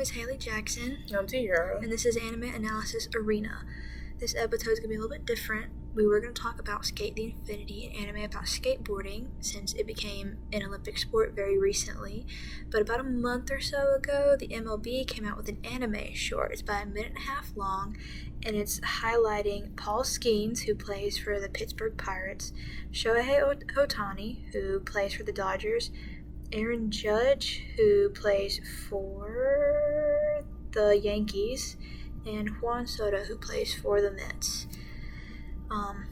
is Haley Jackson. I'm Tiara. And this is Anime Analysis Arena. This episode is going to be a little bit different. We were going to talk about Skate the Infinity, an anime about skateboarding, since it became an Olympic sport very recently. But about a month or so ago, the MLB came out with an anime short. It's about 1.5 minutes long, and it's highlighting Paul Skeens, who plays for the Pittsburgh Pirates, Shohei Ohtani, who plays for the Dodgers, Aaron Judge, who plays for the Yankees, and Juan Soto, who plays for the Mets.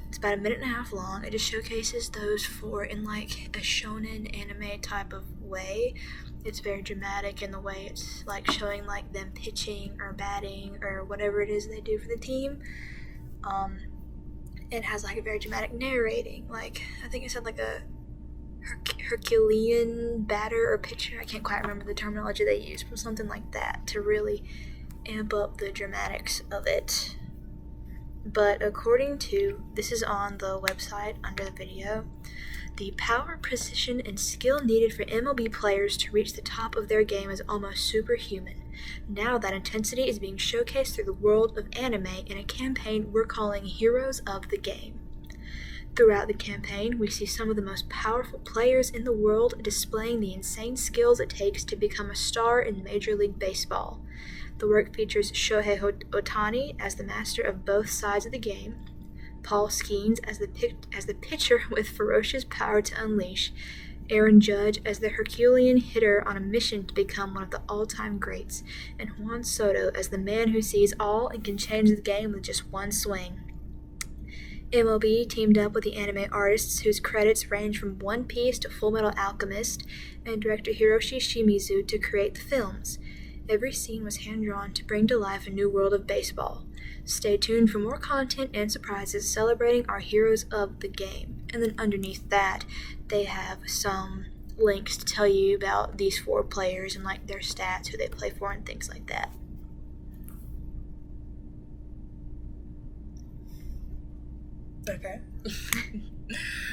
It's about 1.5 minutes long. It just showcases those four in like a shonen anime type of way. It's very dramatic in the way it's like showing like them pitching or batting or whatever it is they do for the team. It has like a very dramatic narrating. Like I think it said like a Herculean batter or pitcher. I can't quite remember the terminology they used, but something like that to really amp up the dramatics of it. But according to, this is on the website under the video, the power, precision, and skill needed for MLB players to reach the top of their game is almost superhuman. Now that intensity is being showcased through the world of anime in a campaign we're calling Heroes of the Game. Throughout the campaign, we see some of the most powerful players in the world displaying the insane skills it takes to become a star in Major League Baseball. The work features Shohei Ohtani as the master of both sides of the game, Paul Skeens as the pitcher with ferocious power to unleash, Aaron Judge as the Herculean hitter on a mission to become one of the all-time greats, and Juan Soto as the man who sees all and can change the game with just one swing. MLB teamed up with the anime artists whose credits range from One Piece to Fullmetal Alchemist and director Hiroshi Shimizu to create the films. Every scene was hand-drawn to bring to life a new world of baseball. Stay tuned for more content and surprises celebrating our heroes of the game. And then underneath that, they have some links to tell you about these four players and like their stats, who they play for, and things like that. Okay.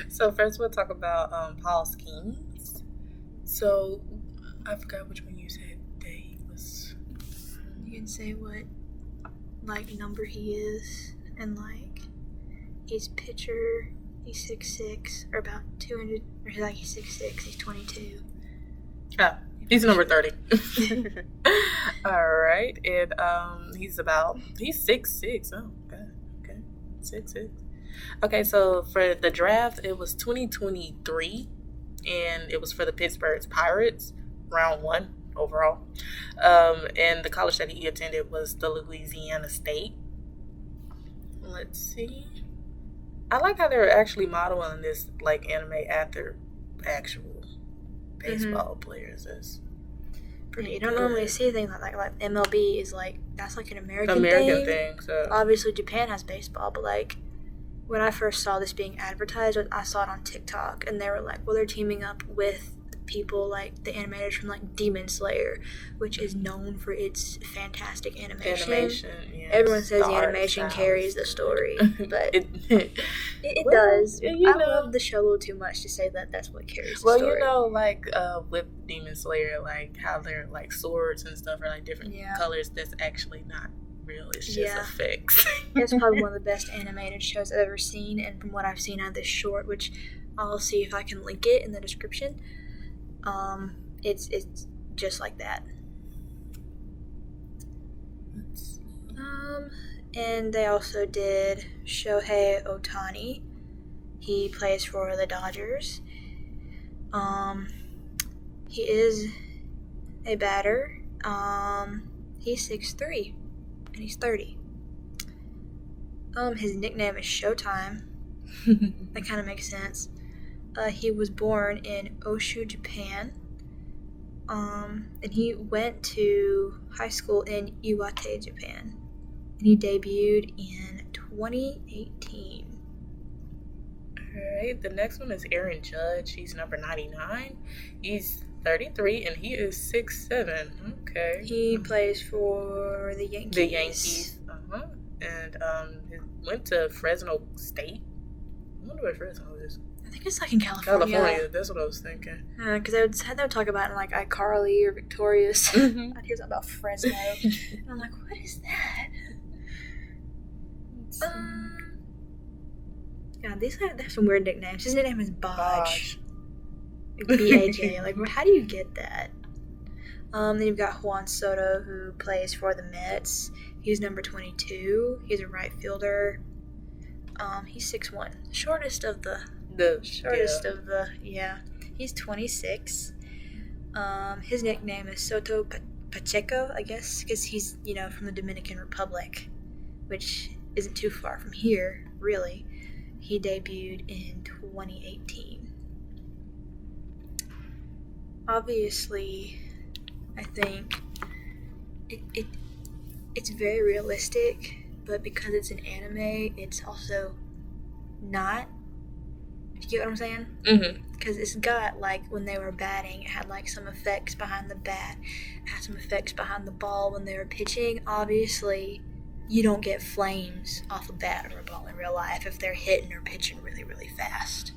So first we'll talk about Paul Skeens. So I forgot which one you said they was. You can say what like number he is, and like he's pitcher. He's 6'6", or about 200, or like he's 6'6", he's 22. Oh, he's number 30. All right, and he's 6'6". Oh, okay, 6'6". Okay, so for the draft, it was 2023, and it was for the Pittsburgh Pirates, round 1 overall. And the college that he attended was the Louisiana State. Let's see. I like how they're actually modeling this like anime after actual baseball players. That's pretty. You don't normally see things like MLB is like that's like an American thing. So obviously Japan has baseball, but like when I first saw this being advertised, I saw it on TikTok, and they were like, well, they're teaming up with people like the animators from like Demon Slayer, which is known for its fantastic animation. Yeah, everyone says the animation carries the story, but it well, does. I love the show a little too much to say that that's what carries the story. Well, you know, like with Demon Slayer, like how they're like swords and stuff are like different colors. That's actually not real. It's just effects. It's probably one of the best animated shows I've ever seen, and from what I've seen out of this short, which I'll see if I can link it in the description, it's just like that. And they also did Shohei Ohtani. He plays for the Dodgers. He is a batter. He's 6'3", and he's 30. His nickname is Showtime. That kind of makes sense. He was born in Oshu, Japan. And he went to high school in Iwate, Japan. And he debuted in 2018. Alright, the next one is Aaron Judge. He's number 99. He's 33, and he is 6'7". Okay. He plays for the Yankees. And he went to Fresno State. I wonder where Fresno is. I think it's like in California. California, that's what I was thinking. Because I would have them talk about it in like iCarly or Victorious. Mm-hmm. I'd hear something about Fresno. And I'm like, what is that? Yeah, they have some weird nicknames. His nickname is Bodge. B-A-J. Like, how do you get that? Then you've got Juan Soto, who plays for the Mets. He's number 22. He's a right fielder. He's 6'1". Shortest of the. He's 26. His nickname is Soto Pacheco, I guess, because he's, from the Dominican Republic, which isn't too far from here, really. He debuted in 2018. Obviously, I think it's very realistic, but because it's an anime, it's also not. If you get what I'm saying? Mm-hmm. Because it's got, like, when they were batting, it had, like, some effects behind the bat. It had some effects behind the ball when they were pitching. Obviously, you don't get flames off a bat or a ball in real life if they're hitting or pitching really, really fast.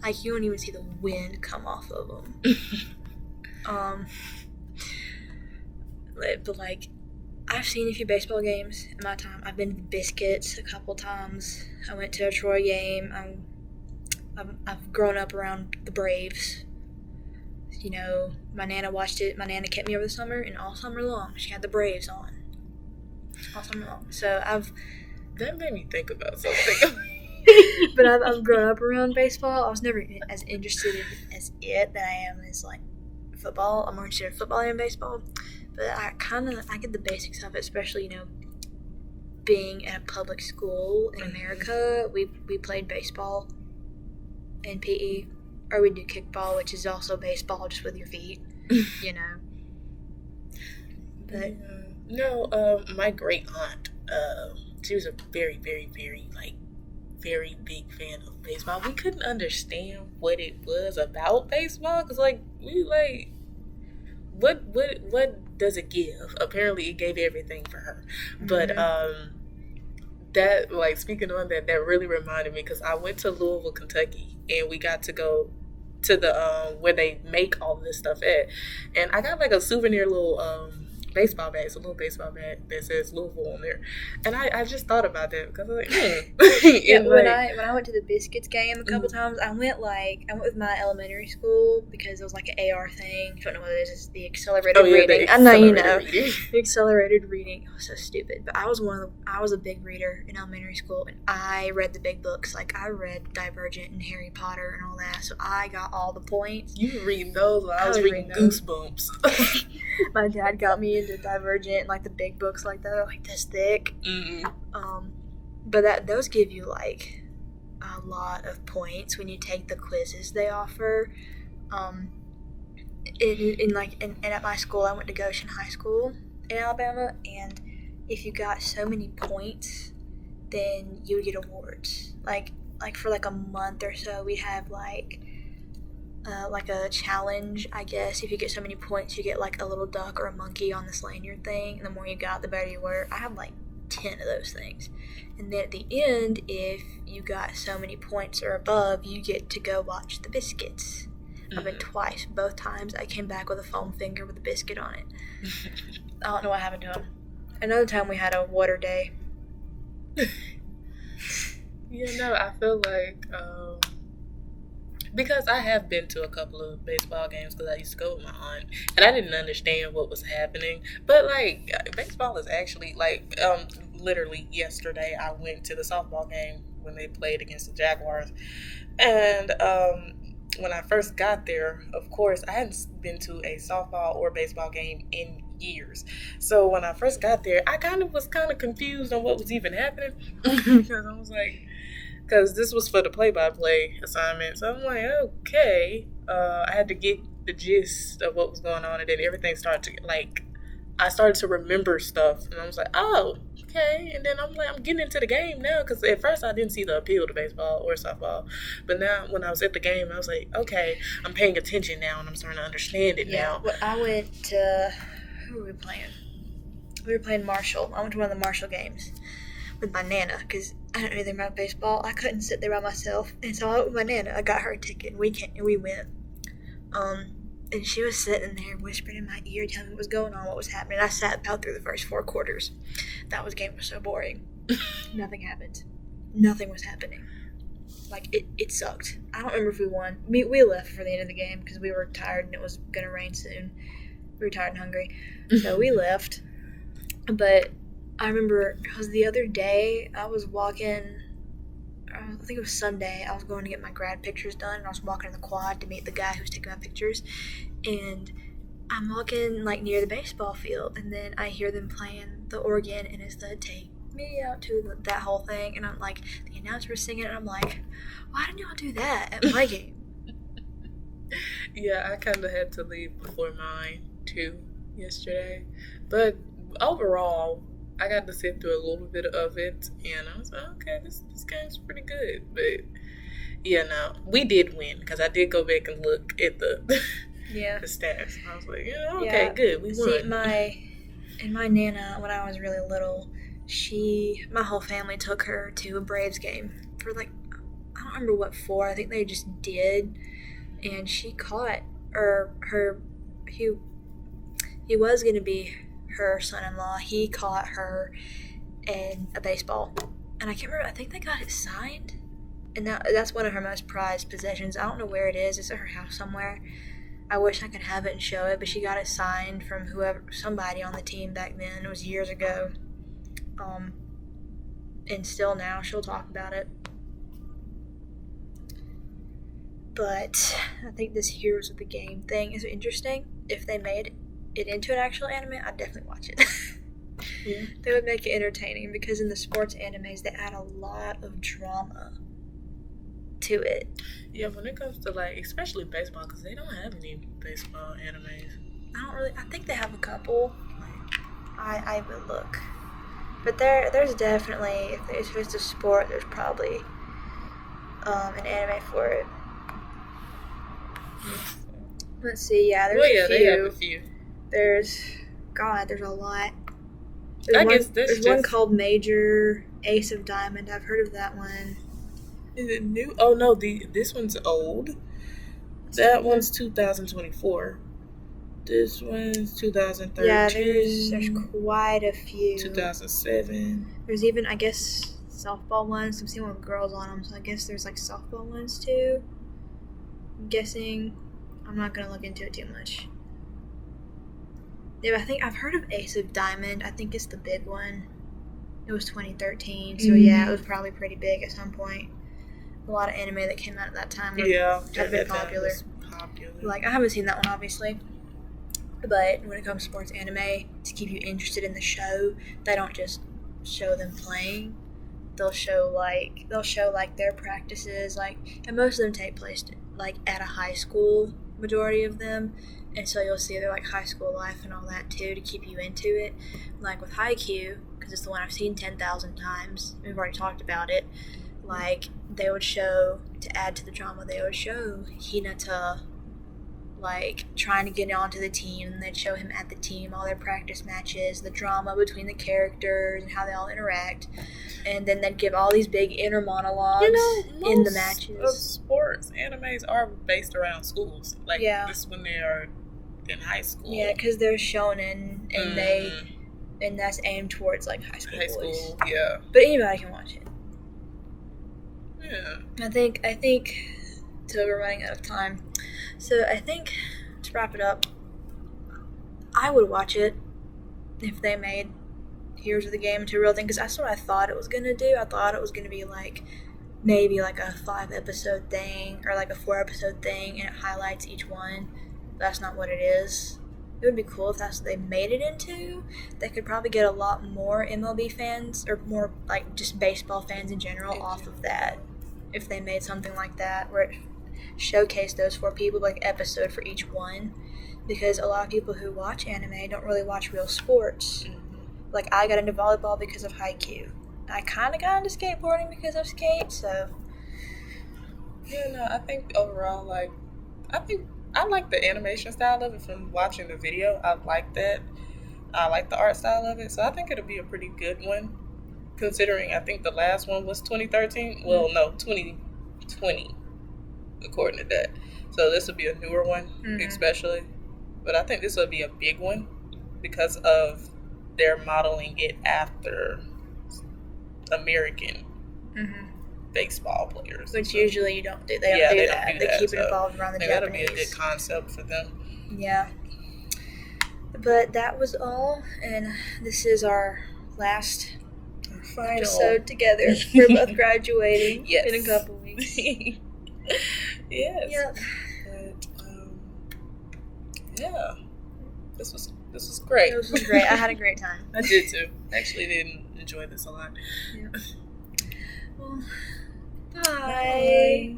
Like, you don't even see the wind come off of them. But, like, I've seen a few baseball games in my time. I've been to the Biscuits a couple times. I went to a Troy game. I've grown up around the Braves. My Nana watched it. My Nana kept me over the summer, and all summer long, she had the Braves on. All summer long. So That made me think about something. But I've grown up around baseball. I was never as interested as it that I am as, like, football. I'm more interested in football than baseball. But I get the basics of it, especially, being in a public school in America. We played baseball in PE, or we do kickball, which is also baseball, just with your feet, But no, my great aunt, she was a very, very, very, very big fan of baseball. We couldn't understand what it was about baseball, because, what does it give? Apparently, it gave everything for her. Mm-hmm. But that, speaking on that really reminded me, because I went to Louisville, Kentucky, and we got to go to the where they make all this stuff at, and I got a souvenir little baseball bat. It's a little baseball bat that says Louisville on there, and I just thought about that because I was like, yeah. When I went to the Biscuits game a couple times, I went with my elementary school because it was like an AR thing. If you don't know what it is, it's the accelerated reading. I know you know the accelerated reading. It was so stupid, but I was a big reader in elementary school, and I read the big books. Like, I read Divergent and Harry Potter and all that, so I got all the points. You were reading those while I was reading Goosebumps. My dad got me into Divergent, like the big books like that are like this thick. Mm-hmm. But those give you a lot of points when you take the quizzes they offer. And at my school, I went to Goshen High School in Alabama, and if you got so many points, then you would get awards. Like for a month or so, we'd have a challenge, I guess. If you get so many points, you get a little duck or a monkey on this lanyard thing, and the more you got, the better you were. I have 10 of those things. And then at the end, if you got so many points or above, you get to go watch the Biscuits. Mm-hmm. I've been twice. Both times I came back with a foam finger with a biscuit on it. I don't know what happened to him. Another time we had a water day. I feel because I have been to a couple of baseball games because I used to go with my aunt, and I didn't understand what was happening. But baseball is actually literally yesterday I went to the softball game when they played against the Jaguars, and when I first got there, of course I hadn't been to a softball or baseball game in years. So when I first got there, I was confused on what was even happening because I was because this was for the play-by-play assignment. So I'm okay. I had to get the gist of what was going on, and then everything started to, I started to remember stuff, and I was oh, okay. And then I'm getting into the game now, because at first I didn't see the appeal to baseball or softball. But now, when I was at the game, I was okay, I'm paying attention now, and I'm starting to understand it now. Well, I went to, who were we playing? We were playing Marshall. I went to one of the Marshall games with my Nana, because I don't know anything about baseball. I couldn't sit there by myself, and so I went with my nana. I got her a ticket, and we went. And she was sitting there whispering in my ear, telling me what was going on, what was happening. I sat about through the first 4 quarters. That game was so boring. Nothing happened. Nothing was happening. Like, it sucked. I don't remember if we won. We left for the end of the game because we were tired and it was going to rain soon. We were tired and hungry. So we left. But I remember, because the other day I was walking, I think it was Sunday, I was going to get my grad pictures done, and I was walking in the quad to meet the guy who's taking my pictures, and I'm walking, like, near the baseball field, and then I hear them playing the organ, and it's the "Take Me Out to that whole thing, and I'm like, the announcer was singing, and I'm like, why didn't y'all do that at my game? Yeah, I kind of had to leave before mine, too, yesterday, but overall, I got to sit through a little bit of it, and I was like, okay, this game's pretty good. But, yeah, no, we did win, because I did go back and look at the stats. I was like, okay, good, we won. See, my Nana, when I was really little, my whole family took her to a Braves game for, like, I don't remember what for. I think they just did, and she caught, he was going to be her son-in-law. He caught her in a baseball, and I can't remember. I think they got it signed, and that's one of her most prized possessions. I don't know where it is. It's at her house somewhere. I wish I could have it and show it, but she got it signed from somebody on the team back then. It was years ago, and still now she'll talk about it. But I think this Heroes of the Game thing is interesting. If they made it into an actual anime, I'd definitely watch it. Yeah. They would make it entertaining, because in the sports animes they add a lot of drama to it. Yeah, when it comes to, like, especially baseball, because they don't have any baseball animes. I think they have a couple. I would look, but there's definitely, if it's a sport, there's probably an anime for it. Let's see. Yeah, there's a few. They have a few. There's a lot. There's one called Major Ace of Diamond. I've heard of that one. Is it new? Oh no, this one's old. That one's 2024. This one's 2013. Yeah, there's quite a few. 2007. There's even, I guess, softball ones. I'm seeing one with girls on them, so I guess there's like softball ones too. I'm guessing. I'm not gonna look into it too much. Yeah, but I think I've heard of Ace of Diamond. I think it's the big one. It was 2013, so yeah, it was probably pretty big at some point. A lot of anime that came out at that time have been popular. Like, I haven't seen that one, obviously. But when it comes to sports anime, to keep you interested in the show, they don't just show them playing. They'll show their practices, and most of them take place at a high school, majority of them. And so you'll see their high school life and all that too, to keep you into it. Like with Haikyuu, because it's the one I've seen 10,000 times. We've already talked about it. They would show, to add to the drama, they would show Hinata trying to get onto the team, and they'd show him at the team, all their practice matches, the drama between the characters and how they all interact, and then they'd give all these big inner monologues in the matches. Of sports animes are based around schools. This is when they are in high school. Yeah, because they're shonen, and and that's aimed towards high school boys. Yeah. But anybody can watch it. Yeah. I think so we're running out of time. So I think, to wrap it up, I would watch it if they made Heroes of the Game into a real thing, because that's what I thought it was going to do. I thought it was going to be maybe a 5-episode thing, or a 4-episode thing, and it highlights each one. That's not what it is. It would be cool if that's what they made it into. They could probably get a lot more MLB fans, or more just baseball fans in general, off of that, if they made something like that where it showcased those 4 people, episode for each one, because a lot of people who watch anime don't really watch real sports. I got into volleyball because of Haikyuu. I kind of got into skateboarding because of skate, so yeah, no, I think overall, I like the animation style of it from watching the video. I like that. I like the art style of it, so I think it'll be a pretty good one. considering I think the last one was 2013. Well, no, 2020, according to that. So this would be a newer one, especially. But I think this would be a big one because of their modeling it after American baseball players. Which usually you don't do. They don't do that. They keep it involved around the Japanese. That'll be a good concept for them. Yeah. But that was all, and this is our last final episode together. We're both graduating in a couple weeks. Yes. Yep. But yeah, this was great. This was great. I had a great time. I did too. Actually, didn't enjoy this a lot. Yeah. Well, bye.